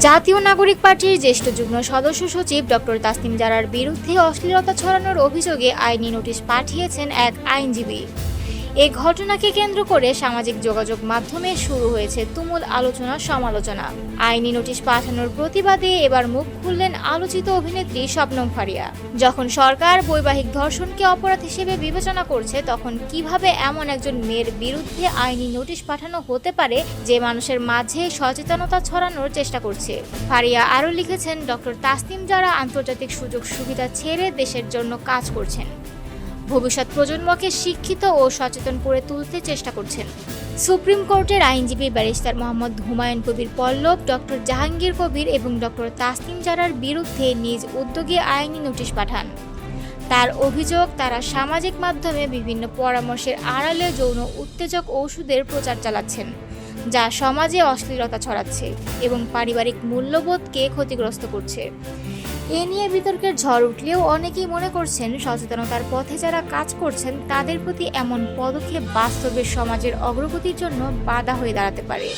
জাতীয় নাগরিক পার্টির জ্যেষ্ঠ যুগ্ম সদস্য সচিব ডক্টর তাসনিম জারার বিরুদ্ধে অশ্লীলতা ছড়ানোর অভিযোগে আইনি নোটিশ পাঠিয়েছেন এক আইনজীবী। এই ঘটনাকে কেন্দ্র করে সামাজিক যোগাযোগ মাধ্যমে শুরু হয়েছে তুমুল আলোচনা সমালোচনা। আইনি নোটিশ পাঠানোর প্রতিবাদে এবার মুখ খুললেন আলোচিত অভিনেত্রী শবনম ফারিয়া। যখন সরকার বৈবাহিক ধর্ষণকে অপরাধ হিসেবে বিবেচনা করছে, তখন কিভাবে এমন একজন মেয়ের বিরুদ্ধে আইনি নোটিশ পাঠানো হতে পারে যে মানুষের মাঝে সচেতনতা ছড়ানোর চেষ্টা করছে। ফারিয়া আরও লিখেছেন, ডক্টর তাসনিম জারা আন্তর্জাতিক সুযোগ সুবিধা ছেড়ে দেশের জন্য কাজ করছেন, ভবিষ্যৎ প্রজন্মকে শিক্ষিত ও সচেতন করে তুলতে চেষ্টা করছেন। সুপ্রিম কোর্টের আইনজীবী ব্যারিস্টার মোহাম্মদ হুমায়ুন কবির পল্লব ডক্টর জাহাঙ্গীর কবির এবং ডক্টর তাসনিম জারার বিরুদ্ধে নিজ উদ্যোগে আইনি নোটিশ পাঠান। তার অভিযোগ, তারা সামাজিক মাধ্যমে বিভিন্ন পরামর্শের আড়ালে যৌন উত্তেজক ওষুধের প্রচার চালাচ্ছেন, যা সমাজে অশ্লীলতা ছড়াচ্ছে এবং পারিবারিক মূল্যবোধকে ক্ষতিগ্রস্ত করছে। এ নিয়ে বিতর্কের ঝড় উঠলেও অনেকেই মনে করছেন, সচেতনতার পথে যারা কাজ করছেন তাদের প্রতি এমন পদক্ষেপ বাস্তবে সমাজের অগ্রগতির জন্য বাধা হয়ে দাঁড়াতে পারে।